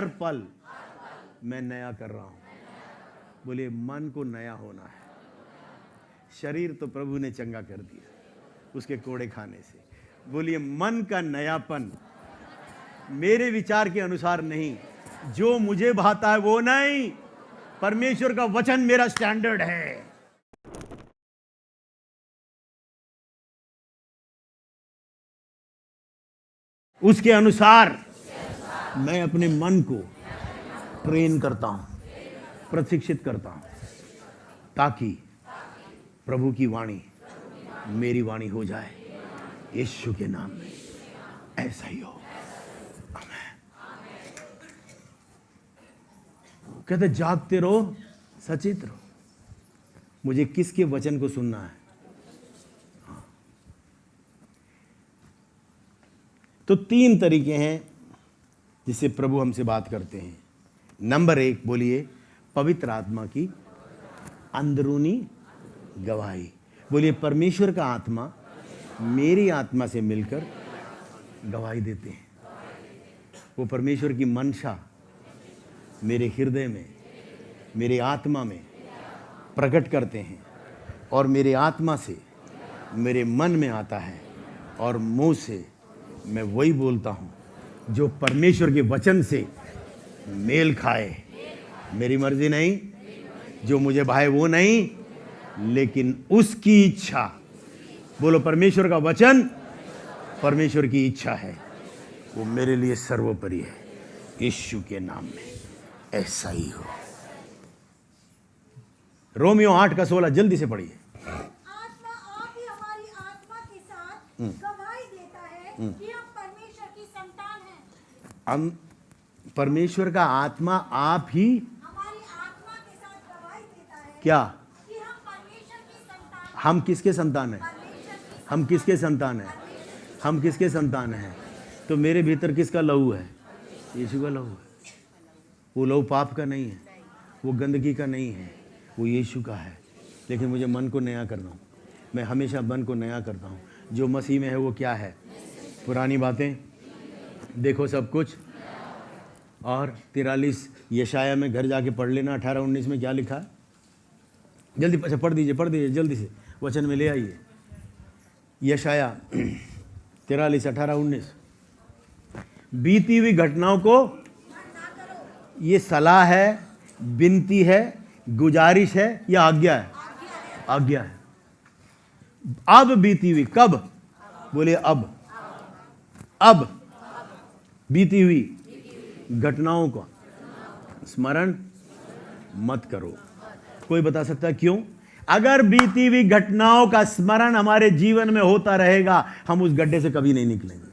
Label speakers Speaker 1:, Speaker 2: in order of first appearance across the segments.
Speaker 1: हर पल मैं नया कर रहा हूं। बोलिए मन को नया होना है। शरीर तो प्रभु ने चंगा कर दिया उसके कोड़े खाने से। बोलिए मन का नयापन मेरे विचार के अनुसार नहीं, जो मुझे भाता है वो नहीं, परमेश्वर का वचन मेरा स्टैंडर्ड है। उसके अनुसार मैं अपने मन को ट्रेन करता हूं, प्रशिक्षित करता हूं, ताकि प्रभु की वाणी मेरी वाणी हो जाए। यीशु के नाम में ऐसा ही हो। कहते जागते रहो, सचेत रहो। मुझे किसके वचन को सुनना है? हाँ। तो 3 तरीके हैं जिससे प्रभु हमसे बात करते हैं। नंबर 1 बोलिए, पवित्र आत्मा की अंदरूनी गवाही। बोलिए परमेश्वर का आत्मा मेरी आत्मा से मिलकर गवाही देते हैं। वो परमेश्वर की मनसा मेरे हृदय में, मेरे आत्मा में प्रकट करते हैं और मेरे आत्मा से मेरे मन में आता है और मुंह से मैं वही बोलता हूं जो परमेश्वर के वचन से मेल खाए। मेरी मर्जी नहीं, जो मुझे भाए वो नहीं, लेकिन उसकी इच्छा। बोलो परमेश्वर का वचन परमेश्वर की इच्छा है, वो मेरे लिए सर्वोपरि है। यीशु के नाम में ऐसा ही हो। रोमियो 8:16 जल्दी से पढ़िए।
Speaker 2: आत्मा आप ही हमारी आत्मा के साथ गवाही देता है कि हम परमेश्वर की संतान हैं।
Speaker 1: परमेश्वर का आत्मा आप ही
Speaker 2: हमारी आत्मा के साथ गवाही देता है
Speaker 1: क्या?
Speaker 2: कि हम परमेश्वर की संतान हैं।
Speaker 1: हम किसके संतान हैं?
Speaker 2: परमेश्वर की
Speaker 1: हम किसके संतान हैं? हम किसके संतान हैं? तो मेरे भीतर किसका लहू है? यीशु का लहू है। वो लहू पाप का नहीं है, वो गंदगी का नहीं है, वो यीशु का है। लेकिन मुझे मन को नया करना हूँ। मैं हमेशा मन को नया करता हूँ। जो मसीह में है वो क्या है? पुरानी बातें देखो सब कुछ। और 43 यशाया में घर जाके पढ़ लेना। 18-19 में क्या लिखा है? जल्दी अच्छा पढ़ दीजिए जल्दी से, वचन में ले आइए। यशाया 43, 18, 19। बीती हुई घटनाओं को, ये सलाह है, विनती है, गुजारिश है या आज्ञा है? आज्ञा है। अब बीती हुई, कब? बोलिए अब बीती हुई घटनाओं का स्मरण मत करो। कोई बता सकता है क्यों? अगर बीती हुई घटनाओं का स्मरण हमारे जीवन में होता रहेगा, हम उस गड्ढे से कभी नहीं निकलेंगे।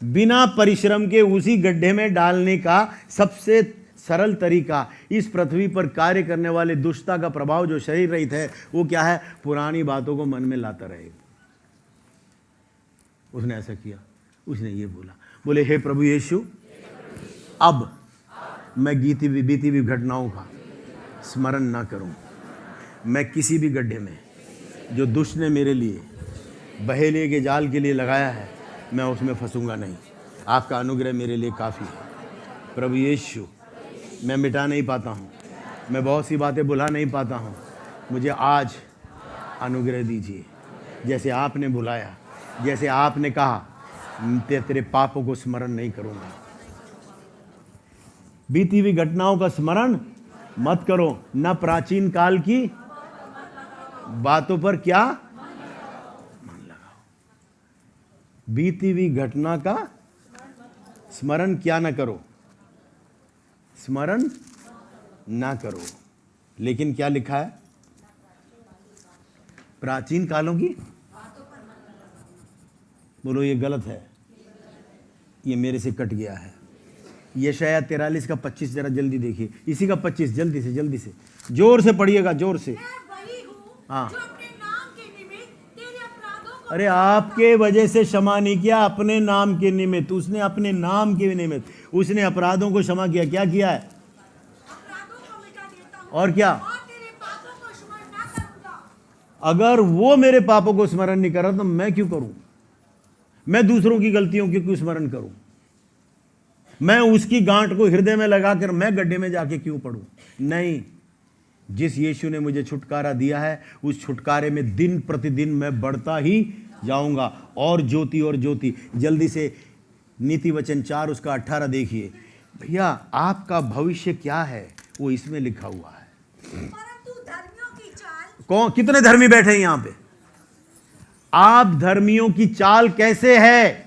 Speaker 1: बिना परिश्रम के उसी गड्ढे में डालने का सबसे सरल तरीका, इस पृथ्वी पर कार्य करने वाले दुष्टता का प्रभाव जो शरीर रहित है, वो क्या है? पुरानी बातों को मन में लाता रहेगा। उसने ऐसा किया, उसने ये बोला। बोले हे प्रभु यीशु, अब मैं बीती हुई घटनाओं का स्मरण ना करूं। मैं किसी भी गड्ढे में जो दुष्ट ने मेरे लिए बहेलिए के जाल के लिए लगाया है, मैं उसमें फंसूंगा नहीं। आपका अनुग्रह मेरे लिए काफ़ी है। प्रभु यीशु, मैं मिटा नहीं पाता हूँ, मैं बहुत सी बातें भुला नहीं पाता हूँ। मुझे आज अनुग्रह दीजिए, जैसे आपने बुलाया, जैसे आपने कहा, तेरे पापों को स्मरण नहीं करूँगा। बीती हुई घटनाओं का स्मरण मत करो, न प्राचीन काल की बातों पर क्या मन लगाओ। बीती हुई घटना का स्मरण क्या ना करो? स्मरण ना करो। लेकिन क्या लिखा है? प्राचीन कालों की। बोलो ये गलत है, ये मेरे से कट गया है। यशाया 43 का 25 जरा जल्दी देखिए। इसी का 25 जल्दी से जोर से पढ़िएगा, जोर से।
Speaker 2: मैं वही हूँ
Speaker 1: हाँ।
Speaker 2: जो अपने नाम के निमित्त तेरे अपराधों को
Speaker 1: अरे आपके वजह से क्षमा नहीं किया, अपने नाम के निमित्त। उसने अपने नाम के निमित्त उसने अपराधों को क्षमा किया। क्या किया है?
Speaker 2: अपराधों को मिटा देता हूँ
Speaker 1: और क्या?
Speaker 2: और तेरे पापों को स्मरण ना करूंगा।
Speaker 1: अगर वो मेरे पापों को स्मरण नहीं कर रहा तो मैं क्यों करूं? मैं दूसरों की गलतियों की क्यों स्मरण करूं? मैं उसकी गांठ को हृदय में लगाकर मैं गड्ढे में जाके क्यों पड़ूं? नहीं, जिस यीशु ने मुझे छुटकारा दिया है उस छुटकारे में दिन प्रतिदिन मैं बढ़ता ही जाऊंगा। और ज्योति और ज्योति। जल्दी से नीति वचन 4 उसका 18 देखिए। भैया आपका भविष्य क्या है वो इसमें लिखा हुआ है।
Speaker 2: परंतु धर्मियों की चाल,
Speaker 1: कौन, कितने धर्मी बैठे हैं यहां पे? आप धर्मियों की चाल कैसे है?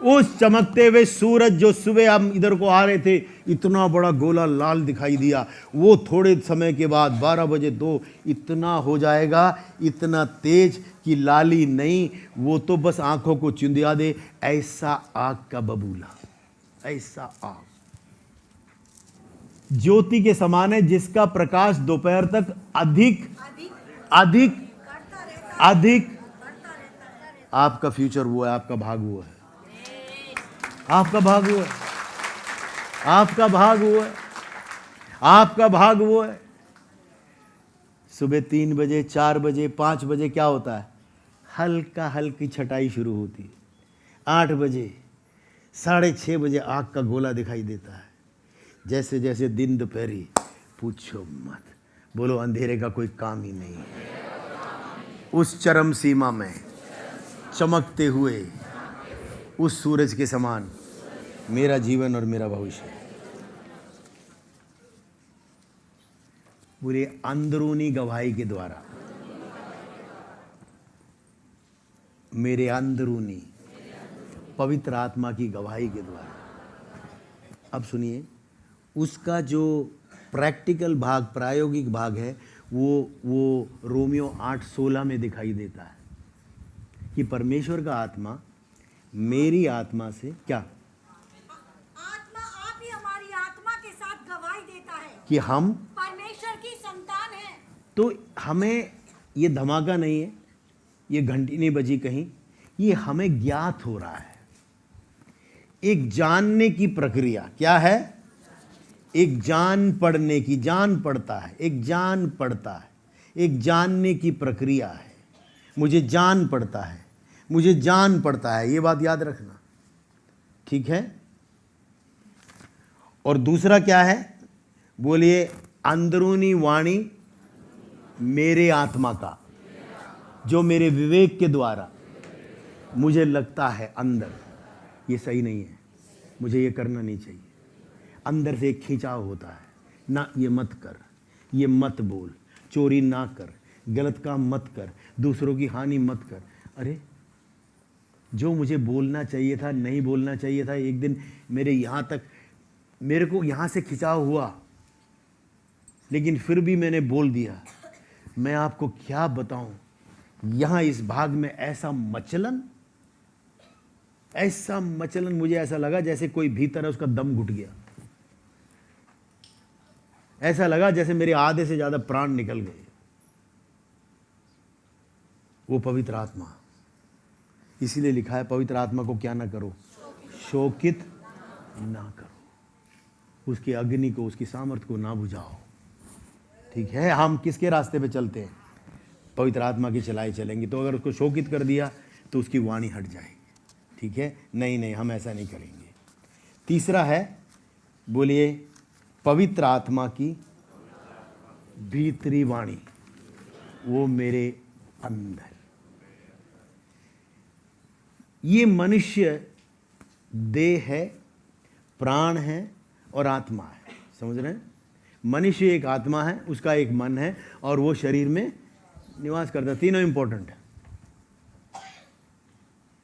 Speaker 1: उस चमकते हुए सूरज जो सुबह हम इधर को आ रहे थे, इतना बड़ा गोला लाल दिखाई दिया, वो थोड़े समय के बाद 12 बजे 2 इतना हो जाएगा, इतना तेज कि लाली नहीं, वो तो बस आंखों को चुंदिया दे। ऐसा आग का बबूला, ऐसा आग ज्योति के समान है, जिसका प्रकाश दोपहर तक अधिक अधिक अधिक। आपका फ्यूचर वो है, आपका भाग वो है, आपका भाग वो है, आपका भाग वो है, आपका भाग वो है। सुबह 3 बजे 4 बजे 5 बजे क्या होता है? हल्का हल्की छटाई शुरू होती है। 8 बजे 6:30 बजे आग का गोला दिखाई देता है। जैसे जैसे दिन दोपहरी, पूछो मत, बोलो अंधेरे का कोई काम ही नहीं है। उस चरम सीमा में चमकते हुए उस सूरज के समान मेरा जीवन और मेरा भविष्य। पूरे अंदरूनी गवाही के द्वारा, मेरे अंदरूनी पवित्र आत्मा की गवाही के द्वारा। अब सुनिए, उसका जो प्रैक्टिकल भाग, प्रायोगिक भाग है, वो रोमियो 8:16 में दिखाई देता है कि परमेश्वर का आत्मा मेरी आत्मा से क्या,
Speaker 2: आत्मा आप ही हमारी आत्मा के साथ गवाही देता है
Speaker 1: कि हम
Speaker 2: परमेश्वर की संतान हैं।
Speaker 1: तो हमें ये धमाका नहीं है, ये घंटी नहीं बजी कहीं, ये हमें ज्ञात हो रहा है। एक जानने की प्रक्रिया क्या है? एक जान पड़ने की, जान पड़ता है, एक जान पड़ता है, एक जानने की प्रक्रिया है। मुझे जान पड़ता है, मुझे जान पड़ता है, ये बात याद रखना, ठीक है। और दूसरा क्या है? बोलिए, अंदरूनी वाणी मेरे आत्मा का, जो मेरे विवेक के द्वारा मुझे लगता है अंदर ये सही नहीं है, मुझे ये करना नहीं चाहिए। अंदर से एक खिंचाव होता है, ना ये मत कर, ये मत बोल, चोरी ना कर, गलत काम मत कर, दूसरों की हानि मत कर। अरे जो मुझे बोलना चाहिए था, नहीं बोलना चाहिए था, एक दिन मेरे यहाँ तक, मेरे को यहाँ से खिंचाव हुआ, लेकिन फिर भी मैंने बोल दिया। मैं आपको क्या बताऊं, यहाँ इस भाग में ऐसा मचलन मुझे ऐसा लगा जैसे कोई भीतर है उसका दम घुट गया। ऐसा लगा जैसे मेरे आधे से ज्यादा प्राण निकल गए। वो पवित्र आत्मा, इसीलिए लिखा है पवित्र आत्मा को क्या ना करो, शोकित ना करो, उसकी अग्नि को, उसकी सामर्थ्य को ना बुझाओ। ठीक है, हम किसके रास्ते पे चलते हैं? पवित्र आत्मा की चलाए चलेंगे। तो अगर उसको शोकित कर दिया तो उसकी वाणी हट जाएगी। ठीक है, नहीं, हम ऐसा नहीं करेंगे। तीसरा है, बोलिए, पवित्र आत्मा की भीतरी वाणी, वो मेरे अंदर। ये मनुष्य देह है, प्राण है और आत्मा है, समझ रहे हैं? मनुष्य एक आत्मा है, उसका एक मन है और वो शरीर में निवास करता है। तीनों इंपॉर्टेंट है।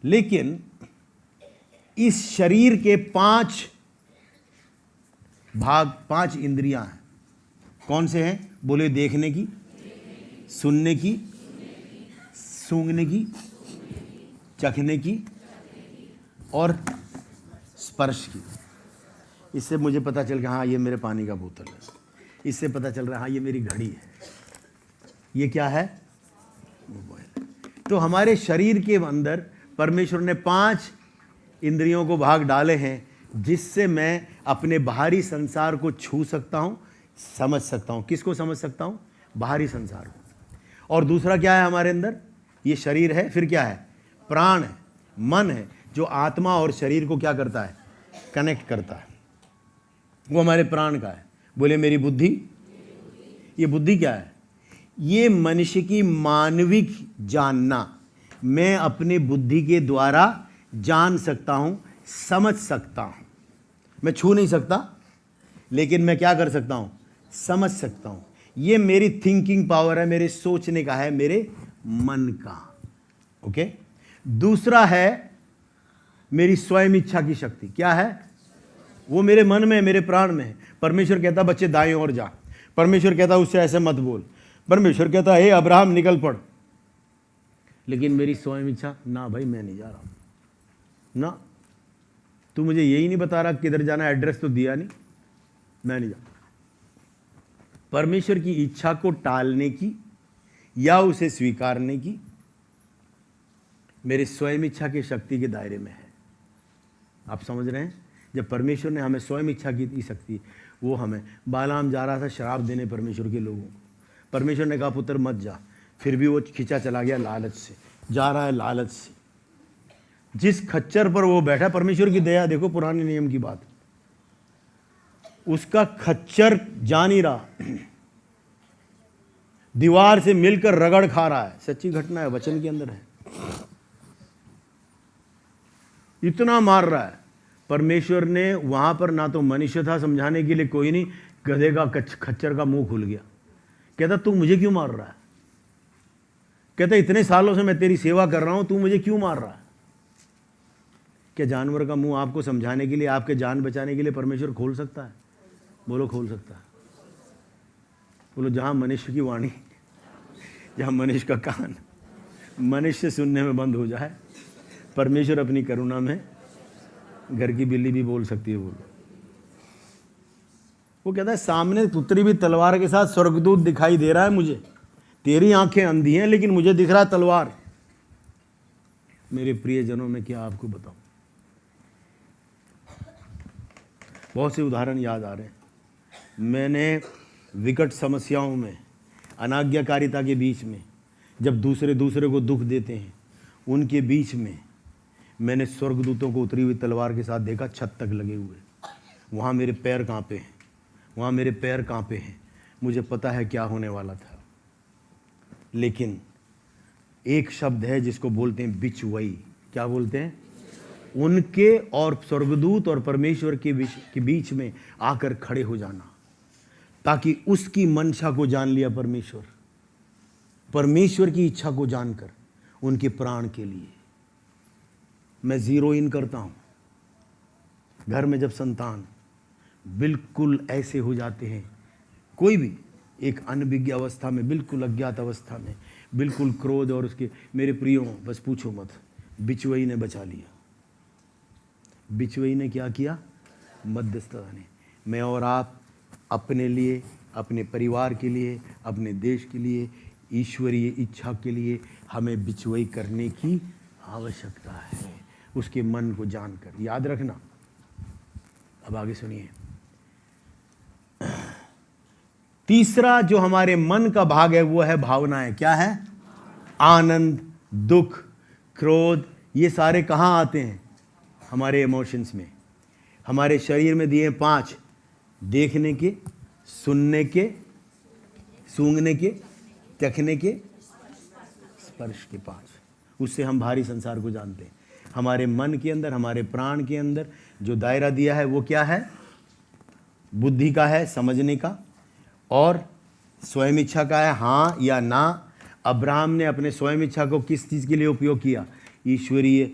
Speaker 1: लेकिन इस शरीर के 5 भाग, 5 इंद्रियां हैं। कौन से हैं? बोले, देखने की, सुनने की, सूंघने की, चखने की और स्पर्श की। इससे मुझे पता चल गया, हाँ ये मेरे पानी का बोतल है। इससे पता चल रहा है, हाँ ये मेरी घड़ी है। ये क्या है? मोबाइल। तो हमारे शरीर के अंदर परमेश्वर ने 5 इंद्रियों को भाग डाले हैं, जिससे मैं अपने बाहरी संसार को छू सकता हूं, समझ सकता हूं। किसको समझ सकता हूं? बाहरी संसार को। और दूसरा क्या है हमारे अंदर? ये शरीर है, फिर क्या है? प्राण है, मन है, जो आत्मा और शरीर को क्या करता है? कनेक्ट करता है, वो हमारे प्राण का है। बोले मेरी बुद्धि। ये बुद्धि क्या है? ये मनुष्य की मानविक जानना। मैं अपने बुद्धि के द्वारा जान सकता हूं, समझ सकता हूं। मैं छू नहीं सकता, लेकिन मैं क्या कर सकता हूं? समझ सकता हूं। ये मेरी थिंकिंग पावर है, मेरे सोचने का है, मेरे मन का। ओके। दूसरा है मेरी स्वयं इच्छा की शक्ति। क्या है? वो मेरे मन में, मेरे प्राण में है। परमेश्वर कहता बच्चे दाएं ओर जा, परमेश्वर कहता उससे ऐसे मत बोल, परमेश्वर कहता हे अब्राहम निकल पड़। लेकिन मेरी स्वयं इच्छा, ना भाई मैं नहीं जा रहा ना, तू मुझे यही नहीं बता रहा किधर जाना, एड्रेस तो दिया नहीं, मैं नहीं जा। परमेश्वर की इच्छा को टालने की या उसे स्वीकारने की मेरे स्वयं इच्छा की शक्ति के दायरे में है। आप समझ रहे हैं? जब परमेश्वर ने हमें स्वयं इच्छा की शक्ति, वो हमें, बालाम जा रहा था शराब देने परमेश्वर के लोगों को, परमेश्वर ने कहा पुत्र मत जा, फिर भी वो खिंचा चला गया लालच से, जा रहा है लालच से। जिस खच्चर पर वो बैठा, परमेश्वर की दया देखो, पुराने नियम की बात, उसका खच्चर जा नहीं रहा, दीवार से मिलकर रगड़ खा रहा है। सच्ची घटना है, वचन के अंदर है। इतना मार रहा है। परमेश्वर ने वहां पर ना तो मनुष्य था समझाने के लिए, कोई नहीं, गधे का खच्चर का मुंह खुल गया। कहता तू मुझे क्यों मार रहा है? कहता इतने सालों से मैं तेरी सेवा कर रहा हूं, तू मुझे क्यों मार रहा है? क्या जानवर का मुंह आपको समझाने के लिए, आपके जान बचाने के लिए परमेश्वर खोल सकता है? बोलो खोल सकता है। बोलो जहां मनुष्य की वाणी, जहां मनुष्य का कान मनुष्य सुनने में बंद हो जाए, परमेश्वर अपनी करुणा में, घर की बिल्ली भी बोल सकती है। बोलो। वो कहता है सामने उतरी भी तलवार के साथ स्वर्गदूत दिखाई दे रहा है मुझे, तेरी आंखें अंधी हैं लेकिन मुझे दिख रहा है तलवार। मेरे प्रियजनों में क्या आपको बताऊं, बहुत से उदाहरण याद आ रहे हैं। मैंने विकट समस्याओं में, अनाज्ञाकारिता के बीच में, जब दूसरे को दुख देते हैं, उनके बीच में मैंने स्वर्गदूतों को उतरी हुई तलवार के साथ देखा, छत तक लगे हुए। वहाँ मेरे पैर कांपे हैं, वहाँ मेरे पैर कांपे हैं। मुझे पता है क्या होने वाला था। लेकिन एक शब्द है जिसको बोलते हैं बिचवई। क्या बोलते हैं? उनके और स्वर्गदूत और परमेश्वर के बीच में आकर खड़े हो जाना, ताकि उसकी मंशा को जान लिया परमेश्वर की इच्छा को जानकर उनके प्राण के लिए मैं जीरो इन करता हूं। घर में जब संतान बिल्कुल ऐसे हो जाते हैं, कोई भी एक अनभिज्ञ अवस्था में, बिल्कुल अज्ञात अवस्था में, बिल्कुल क्रोध और उसके, मेरे प्रियो बस पूछो मत, बिचवई ने बचा लिया। बिचवई ने क्या किया? मध्यस्थता ने। मैं और आप अपने लिए, अपने परिवार के लिए, अपने देश के लिए, ईश्वरीय इच्छा के लिए हमें बिचवई करने की आवश्यकता है, उसके मन को जानकर। याद रखना। अब आगे सुनिए। तीसरा जो हमारे मन का भाग है वो है भावनाएं। क्या है? आनंद, दुख, क्रोध, ये सारे कहाँ आते हैं? हमारे इमोशंस में। हमारे शरीर में दिए 5, देखने के, सुनने के, सूंघने के, चखने के, स्पर्श के 5। उससे हम भारी संसार को जानते हैं। हमारे मन के अंदर, हमारे प्राण के अंदर जो दायरा दिया है वो क्या है? बुद्धि का है, समझने का, और स्वयं इच्छा का है, हाँ या ना। अब्राहम ने अपने स्वयं इच्छा को किस चीज़ के लिए उपयोग किया? ईश्वरीय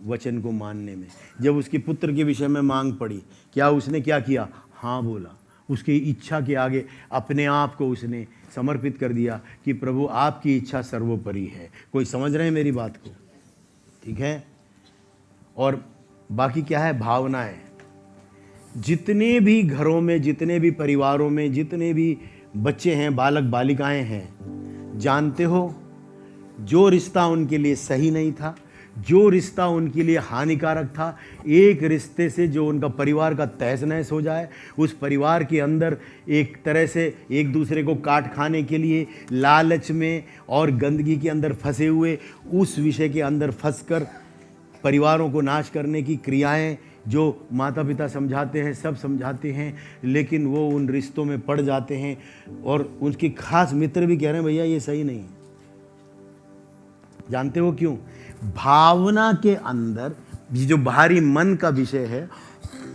Speaker 1: वचन को मानने में। जब उसके पुत्र के विषय में मांग पड़ी, क्या उसने क्या किया? हाँ बोला। उसकी इच्छा के आगे अपने आप को उसने समर्पित कर दिया कि प्रभु आपकी इच्छा सर्वोपरि है। कोई समझ रहे हैं मेरी बात को? ठीक है। और बाकी क्या है? भावनाएं। जितने भी घरों में, जितने भी परिवारों में, जितने भी बच्चे हैं, बालक बालिकाएं हैं, जानते हो जो रिश्ता उनके लिए सही नहीं था, जो रिश्ता उनके लिए हानिकारक था, एक रिश्ते से जो उनका परिवार का तहस नहस हो जाए, उस परिवार के अंदर एक तरह से एक दूसरे को काट खाने के लिए लालच में और गंदगी के अंदर फंसे हुए, उस विषय के अंदर फंसकर परिवारों को नाश करने की क्रियाएं जो माता पिता समझाते हैं, सब समझाते हैं, लेकिन वो उन रिश्तों में पड़ जाते हैं और उनके खास मित्र भी कह रहे हैं भैया ये सही नहीं है। जानते हो क्यों? भावना के अंदर ये जो बाहरी मन का विषय है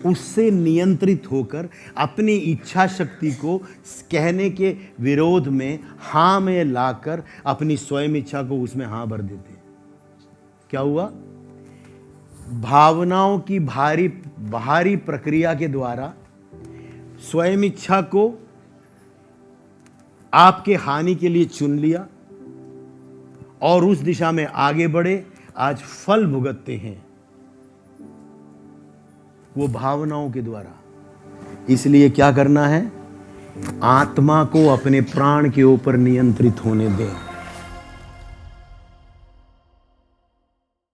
Speaker 1: उससे नियंत्रित होकर अपनी इच्छा शक्ति को कहने के विरोध में हाँ में लाकर अपनी स्वयं इच्छा को उसमें हाँ भर देते हैं। क्या हुआ? भावनाओं की बाहरी प्रक्रिया के द्वारा स्वयं इच्छा को आपके हानि के लिए चुन लिया और उस दिशा में आगे बढ़े, आज फल भुगतते हैं वो भावनाओं के द्वारा। इसलिए क्या करना है? आत्मा को अपने प्राण के ऊपर नियंत्रित होने दें।